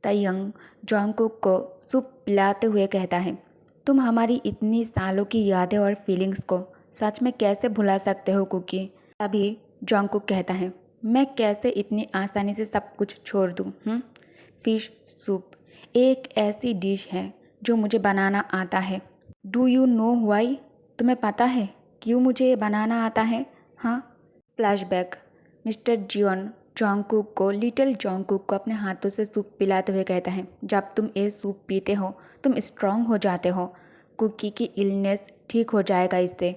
तयंग जॉन्गकुक को सूप पिलाते हुए कहता है, तुम हमारी इतनी सालों की यादें और फीलिंग्स को सच में कैसे भुला सकते हो कुकी। अभी जॉन्गकुक कहता है, मैं कैसे इतनी आसानी से सब कुछ छोड़ दूँ। फिश सूप एक ऐसी डिश है जो मुझे बनाना आता है। Do you know why? तुम्हें पता है क्यों मुझे ये बनाना आता है? हाँ। फ्लैशबैक। मिस्टर जियोन जॉन्गकुक को लिटिल जॉन्गकुक को अपने हाथों से सूप पिलाते हुए कहता है, जब तुम ये सूप पीते हो तुम स्ट्रांग हो जाते हो। कुकी की इलनेस ठीक हो जाएगा इससे।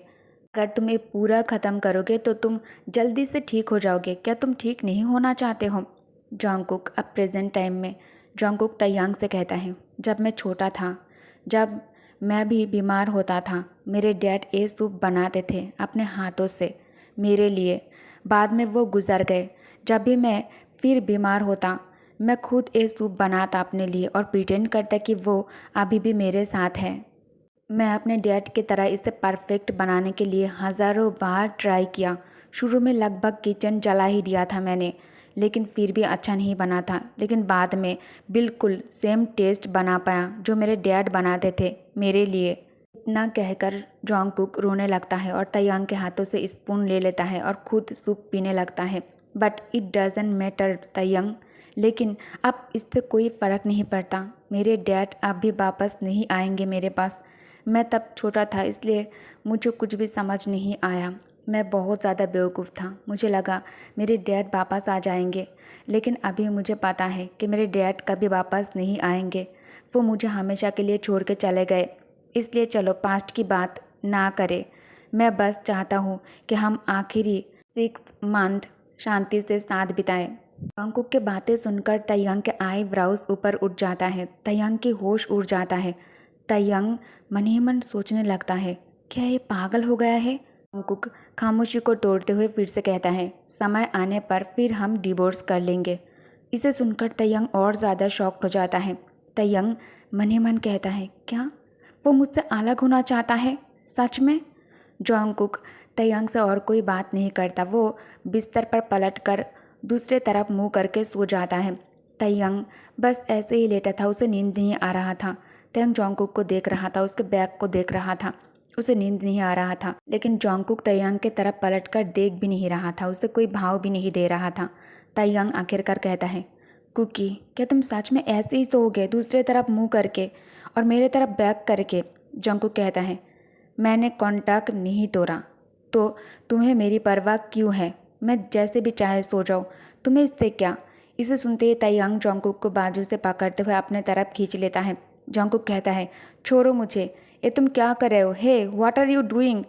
अगर तुम ये पूरा ख़त्म करोगे तो तुम जल्दी से ठीक हो जाओगे। क्या तुम ठीक नहीं होना चाहते हो? जॉन्गकुक अब प्रेजेंट टाइम में जॉन्गकुक तयांग से कहता है, जब मैं छोटा था, जब मैं भी बीमार होता था, मेरे डैड ये सूप बनाते थे अपने हाथों से मेरे लिए। बाद में वो गुजर गए। जब भी मैं फिर बीमार होता मैं खुद ये सूप बनाता अपने लिए और प्रिटेंड करता कि वो अभी भी मेरे साथ है। मैं अपने डैड की तरह इसे परफेक्ट बनाने के लिए हज़ारों बार ट्राई किया। शुरू में लगभग किचन जला ही दिया था मैंने, लेकिन फिर भी अच्छा नहीं बना था। लेकिन बाद में बिल्कुल सेम टेस्ट बना पाया जो मेरे डैड बनाते थे मेरे लिए। इतना कहकर जॉन्गकुक रोने लगता है और तयांग के हाथों से स्पून ले लेता है और खुद सूप पीने लगता है। बट इट डजंट मैटर तयंग, लेकिन अब इससे कोई फ़र्क नहीं पड़ता। मेरे डैड अब भी वापस नहीं आएंगे मेरे पास। मैं तब छोटा था इसलिए मुझे कुछ भी समझ नहीं आया। मैं बहुत ज़्यादा बेवकूफ़ था। मुझे लगा मेरे डैड वापस आ जाएंगे, लेकिन अभी मुझे पता है कि मेरे डैड कभी वापस नहीं आएंगे। वो मुझे हमेशा के लिए छोड़ के चले गए। इसलिए चलो पास्ट की बात ना करें। मैं बस चाहता हूँ कि हम आखिरी 6 मंथ शांति से साथ बिताएं। जॉन्गकुक की बातें सुनकर तयंग के आई ब्राउज ऊपर उठ जाता है। तयंग की होश उड़ जाता है। तयंग मन ही मन सोचने लगता है, क्या ये पागल हो गया है? जॉन्गकुक खामोशी को तोड़ते हुए फिर से कहता है, समय आने पर फिर हम डिवोर्स कर लेंगे। इसे सुनकर तयंग और ज़्यादा शॉक्ड हो जाता है। तयंग मन ही मन कहता है, क्या वो मुझसे अलग होना चाहता है? सच में? जॉन्गकुक तयंग से और कोई बात नहीं करता। वो बिस्तर पर पलटकर दूसरे तरफ मुंह करके सो जाता है। तयंग बस ऐसे ही लेटा था, उसे नींद नहीं आ रहा था। तयंग जॉन्गकुक को देख रहा था, उसके बैग को देख रहा था। उसे नींद नहीं आ रहा था, लेकिन जॉन्गकुक तयंग की तरफ पलटकर देख भी नहीं रहा था, उसे कोई भाव भी नहीं दे रहा था। तयंग आखिरकार कहता है, कुकी क्या तुम सच में ऐसे ही सोओगे दूसरे तरफ मुंह करके और मेरे तरफ बैक करके? जॉन्गकुक कहता है, मैंने कॉन्टैक्ट नहीं तोड़ा तो तुम्हें मेरी परवाह क्यों है? मैं जैसे भी चाहे सो जाऊँ, तुम्हें इससे क्या? इसे सुनते ही तयंग जॉन्गकुक को बाजू से पकड़ते हुए अपने तरफ खींच लेता है। जॉन्गकुक कहता है, छोड़ो मुझे, ये तुम क्या कर रहे हो? Hey what are you doing?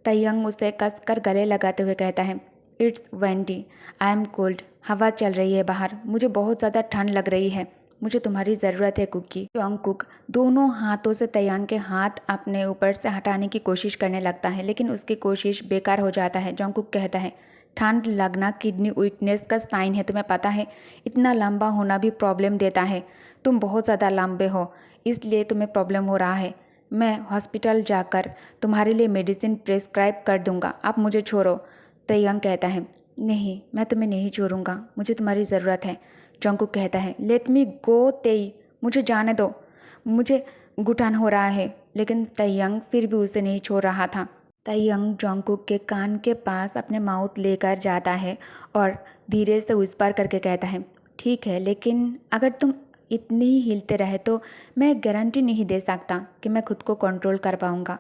तयंग उसे कसकर गले लगाते हुए कहता है, it's windy, I am cold. हवा चल रही है बाहर, मुझे बहुत ज़्यादा ठंड लग रही है। मुझे तुम्हारी ज़रूरत है कुकी। जॉन्गकुक दोनों हाथों से तयंग के हाथ अपने ऊपर से हटाने की कोशिश करने लगता है, लेकिन उसकी कोशिश बेकार हो जाता है। जॉन्गकुक कहता है, ठंड लगना किडनी वीकनेस का साइन है, तुम्हें पता है? इतना लंबा होना भी प्रॉब्लम देता है। तुम बहुत ज़्यादा लंबे हो, इसलिए तुम्हें प्रॉब्लम हो रहा है। मैं हॉस्पिटल जाकर तुम्हारे लिए मेडिसिन प्रेस्क्राइब कर दूंगा, आप मुझे छोड़ो। तयंग कहता है, नहीं, मैं तुम्हें नहीं छोड़ूंगा, मुझे तुम्हारी ज़रूरत है। जॉन्गकुक कहता है, लेट मी गो तेई, मुझे जाने दो, मुझे घुटन हो रहा है। लेकिन तयंग फिर भी उसे नहीं छोड़ रहा था। तयंग जॉन्गकुक के कान के पास अपने माउथ लेकर जाता है और धीरे से विस्पर करके कहता है, ठीक है, लेकिन अगर तुम इतनी ही हिलते रहे तो मैं गारंटी नहीं दे सकता कि मैं खुद को कंट्रोल कर पाऊँगा।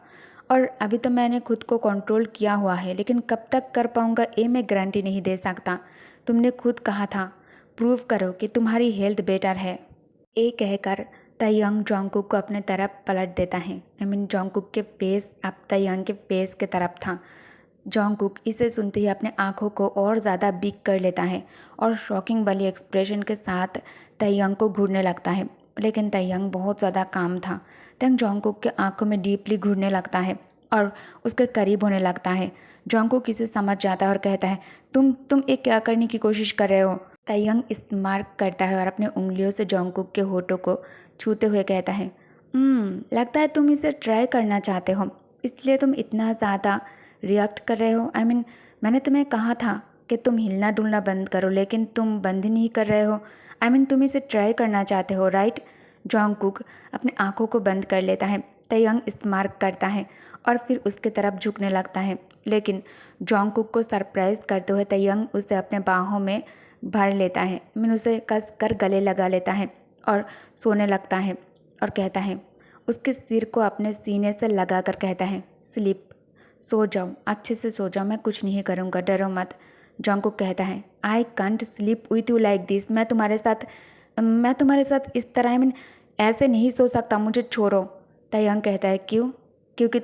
और अभी तो मैंने खुद को कंट्रोल किया हुआ है, लेकिन कब तक कर पाऊँगा ये मैं गारंटी नहीं दे सकता। तुमने खुद कहा था, प्रूव करो कि तुम्हारी हेल्थ बेटर है। ये कहकर तयंग जॉन्गकुक को अपने तरफ पलट देता है। जॉन्गकुक के फेस अब तयंग के फेस के तरफ था। जॉन्गकुक इसे सुनते ही अपने आँखों को और ज़्यादा बिग कर लेता है और शॉकिंग वाली एक्सप्रेशन के साथ तयंग को घूरने लगता है। लेकिन तयंग बहुत ज़्यादा काम था। तयंग जॉन्गकुक के आँखों में डीपली घूरने लगता है और उसके करीब होने लगता है। जॉन्गकुक इसे समझ जाता है और कहता है, तुम एक क्या करने की कोशिश कर रहे हो? तयंग स्मार्ट करता है और अपने उंगलियों से जॉन्गकुक के होठों को छूते हुए कहता है, लगता है तुम इसे ट्राई करना चाहते हो, इसलिए तुम इतना ज़्यादा रिएक्ट कर रहे हो। मैंने तुम्हें कहा था कि तुम हिलना डुलना बंद करो, लेकिन तुम बंद ही नहीं कर रहे हो। तुम इसे ट्राई करना चाहते हो राइट? जॉन्गकुक अपने आंखों को बंद कर लेता है। तयंग स्मार्क करता है और फिर उसकी तरफ झुकने लगता है, लेकिन जॉन्गकुक को सरप्राइज करते हुए तयंग उसे अपने बाहों में भर लेता है। उसे कस कर गले लगा लेता है और सोने लगता है और कहता है, उसके सिर को अपने सीने से लगा कर कहता है, स्लीप, सो जाओ, अच्छे से सो जाओ, मैं कुछ नहीं करूँगा, डरो मत। जॉन्गकुक कहता है, I can't sleep with you like this. मैं तुम्हारे साथ इस तरह ऐसे नहीं सो सकता, मुझे छोड़ो। तयंग कहता है, क्यों? क्योंकि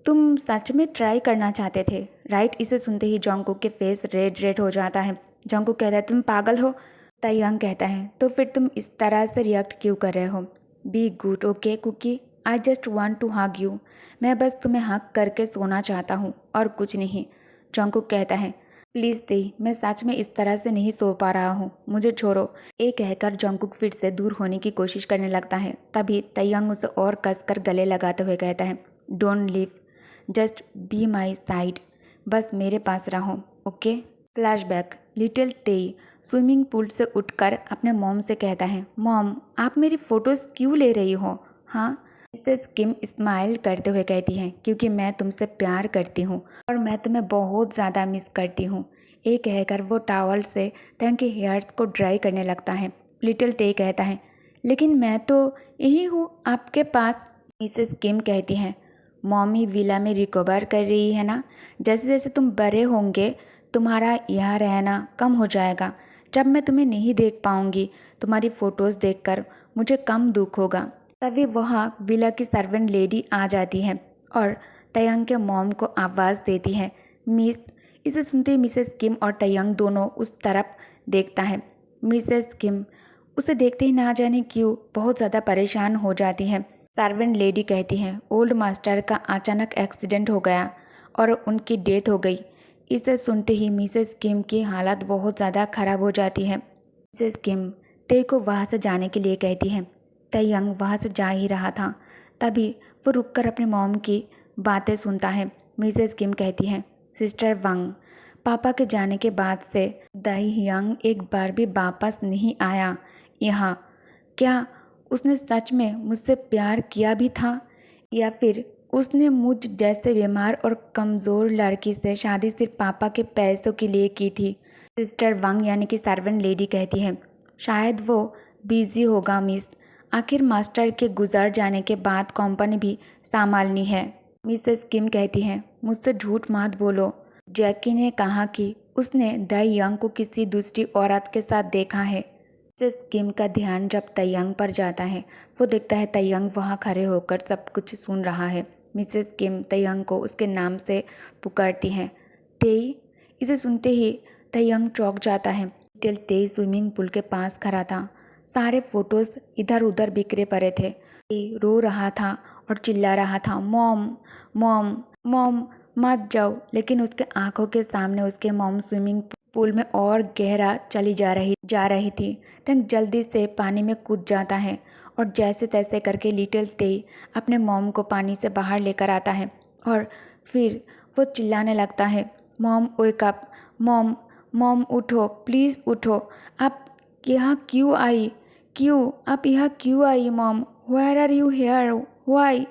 तुम सच में ट्राई करना चाहते थे राइट? इसे सुनते ही जॉन्गकुक के फेस रेड रेड हो जाता है। जॉन्गकुक कहता है, तुम पागल हो? तयंग कहता है, तो फिर तुम इस तरह से रिएक्ट क्यों कर रहे हो? Be good okay cookie, I just want to hug you. मैं बस तुम्हें हक करके सोना चाहता हूँ और कुछ नहीं। जॉन्गकुक कहता है, प्लीज़ दी, मैं सच में इस तरह से नहीं सो पा रहा हूँ, मुझे छोड़ो। ये कहकर जॉन्गकुक फिर से दूर होने की कोशिश करने लगता है। तभी तयंग उसे और कसकर गले लगाते हुए कहता है, don't leave, just be my side, बस मेरे पास रहो ओके। फ्लैशबैक, लिटिल तेई स्विमिंग पूल से उठकर अपने मॉम से कहता है, मॉम आप मेरी फ़ोटोज़ क्यों ले रही हो? हाँ, मिसेस किम स्माइल करते हुए कहती हैं, क्योंकि मैं तुमसे प्यार करती हूँ और मैं तुम्हें बहुत ज़्यादा मिस करती हूँ। ये कहकर वो टॉवल से तयंग के हेयर्स को ड्राई करने लगता है। लिटिल ते कहता है, लेकिन मैं तो यही हूँ आपके पास। मिसेस किम कहती हैं, मॉमी विला में रिकवर कर रही है ना, जैसे जैसे तुम बड़े होंगे तुम्हारा यहाँ रहना कम हो जाएगा। जब मैं तुम्हें नहीं देख पाऊँगी, तुम्हारी फ़ोटोज़ देखकर मुझे कम दुख होगा। तभी वहाँ विला की सर्वेंट लेडी आ जाती है और तयंग के मॉम को आवाज़ देती है, मिस। इसे सुनते ही मिसेस किम और तयंग दोनों उस तरफ देखता है। मिसेस किम उसे देखते ही ना जाने क्यों बहुत ज़्यादा परेशान हो जाती है। सर्वेंट लेडी कहती है, ओल्ड मास्टर का अचानक एक्सीडेंट हो गया और उनकी डेथ हो गई। इसे सुनते ही मिसेस किम की हालत बहुत ज़्यादा खराब हो जाती है। मिसेस किम ते को वहाँ से जाने के लिए कहती है। तयंग वहाँ से जा ही रहा था, तभी वो रुककर अपने मॉम की बातें सुनता है। मिसेस किम कहती है, सिस्टर वांग, पापा के जाने के बाद से दाई यंग एक बार भी वापस नहीं आया यहाँ। क्या उसने सच में मुझसे प्यार किया भी था, या फिर उसने मुझ जैसे बीमार और कमज़ोर लड़की से शादी सिर्फ पापा के पैसों के लिए की थी? सिस्टर वांग यानी कि सर्वेंट लेडी कहती है, शायद वो बिजी होगा मिस, आखिर मास्टर के गुजर जाने के बाद कंपनी भी संभालनी है। मिसेस किम कहती हैं, मुझसे झूठ मत बोलो। जैकी ने कहा कि उसने दाई यंग को किसी दूसरी औरत के साथ देखा है। मिसेस किम का ध्यान जब तयंग पर जाता है, वो देखता है तयंग वहाँ खड़े होकर सब कुछ सुन रहा है। मिसेस किम तयंग को उसके नाम से पुकारती हैं, तेई। इसे सुनते ही तयंग चौंक जाता है। लिटिल तेई स्विमिंग पूल के पास खड़ा था, सारे फोटोज इधर उधर बिखरे पड़े थे। तेई रो रहा था और चिल्ला रहा था, मॉम मॉम मॉम मत जाओ। लेकिन उसके आंखों के सामने उसके मॉम स्विमिंग पूल में और गहरा चली जा रही थी। तंग जल्दी से पानी में कूद जाता है और जैसे तैसे करके लिटिल तेई अपने मॉम को पानी से बाहर लेकर आता है और फिर वो चिल्लाने लगता है, mom wake up, mom mom उठो, प्लीज़ उठो। आप यहाँ क्यों आई? आप यहाँ क्यों आई mom? Where are you here? Why?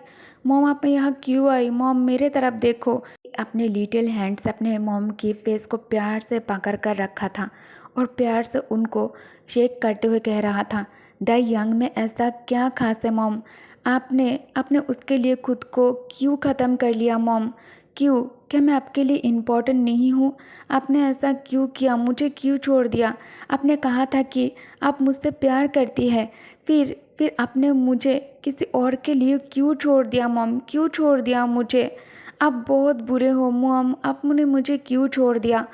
Mom आप यहाँ क्यों आई? मॉम मेरे तरफ देखो। अपने लिटिल हैंड से अपने मॉम की फेस को प्यार से पकड़ कर रखा था और प्यार से उनको शेक करते हुए कह रहा था, द यंग में ऐसा क्या खास है मॉम? आपने उसके लिए खुद को क्यों ख़त्म कर लिया मॉम? क्यों? क्या मैं आपके लिए इम्पोर्टेंट नहीं हूँ? आपने ऐसा क्यों किया? मुझे क्यों छोड़ दिया? आपने कहा था कि आप मुझसे प्यार करती है, फिर आपने मुझे किसी और के लिए क्यों छोड़ दिया मॉम? क्यों छोड़ दिया मुझे? आप बहुत बुरे हो मॉम, आपने मुझे क्यों छोड़ दिया?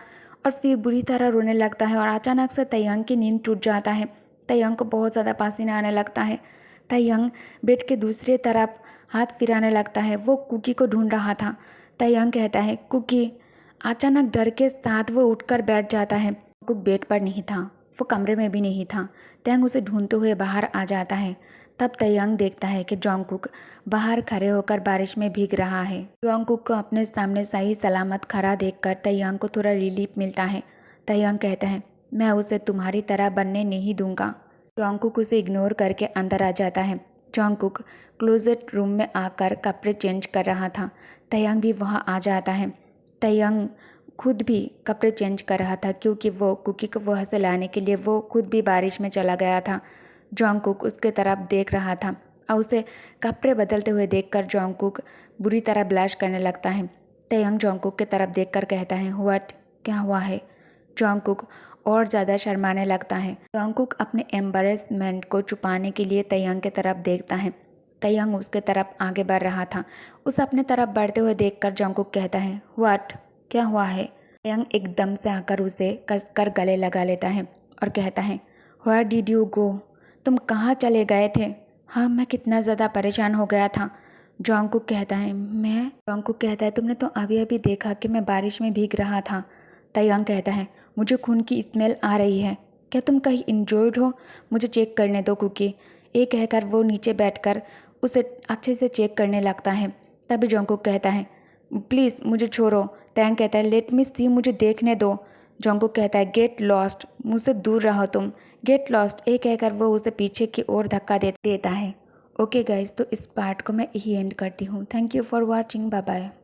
और फिर बुरी तरह रोने लगता है और अचानक से तयंग की नींद टूट जाता है। तयंग को बहुत ज़्यादा पसीना आने लगता है। तयंग बेड के दूसरी तरफ हाथ फिराने लगता है। वो कुकी को ढूंढ रहा था। तयंग कहता है, कुकी। अचानक डर के साथ वो उठकर बैठ जाता है। कुक बेड पर नहीं था, वो कमरे में भी नहीं था। तयंग उसे ढूंढते हुए बाहर आ जाता है। तब तयंग देखता है कि जॉन्गकुक बाहर खड़े होकर बारिश में भीग रहा है। जॉन्गकुक को अपने सामने सही सलामत खड़ा देखकर तयंग को थोड़ा रिलीफ मिलता है। तयंग कहता है, मैं उसे तुम्हारी तरह बनने नहीं दूंगा। जॉन्गकुक उसे इग्नोर करके अंदर आ जाता है। जॉन्गकुक क्लोजेट रूम में आकर कपड़े चेंज कर रहा था। तयंग भी वहां आ जाता है। तयंग खुद भी कपड़े चेंज कर रहा था क्योंकि वो कुकी को वहाँ से लाने के लिए वो खुद भी बारिश में चला गया था। जॉन्गकुक उसके तरफ देख रहा था और उसे कपड़े बदलते हुए देखकर जॉन्गकुक बुरी तरह ब्लश करने लगता है। तयंग जॉन्गकुक की तरफ देखकर कहता है, व्हाट, क्या हुआ है? जॉन्गकुक और ज़्यादा शर्माने लगता है। जॉन्गकुक अपने एम्बरेसमेंट को छुपाने के लिए तयंग की तरफ देखता है। तयंग उसके तरफ आगे बढ़ रहा था। उसे अपने तरफ बढ़ते हुए देखकर जॉन्गकुक कहता है, व्हाट, क्या हुआ है? तयंग एकदम से आकर उसे कसकर गले लगा लेता है और कहता है, वेयर डिड यू गो? तुम कहाँ चले गए थे? हाँ, मैं कितना ज़्यादा परेशान हो गया था। जॉन्गकुक कहता है, मैं? जॉन्गकुक कहता है, तुमने तो अभी अभी देखा कि मैं बारिश में भीग रहा था। तयंग कहता है, मुझे खून की स्मेल आ रही है। क्या तुम कहीं इंजर्ड हो? मुझे चेक करने दो कुकी। ये कहकर वो नीचे बैठकर उसे अच्छे से चेक करने लगता है। तभी जॉन्गकुक कहता है, प्लीज़ मुझे छोड़ो। तयंग कहता है, लेट मी सी, मुझे देखने दो। जॉन्गकुक कहता है, गेट लॉस्ट, मुझसे दूर रहो तुम। गेट लॉस्ट, ये कहकर वो उसे पीछे की ओर धक्का देता है। ओके गाइज, तो इस पार्ट को मैं यही एंड करती हूँ। Thank you for watching, bye bye.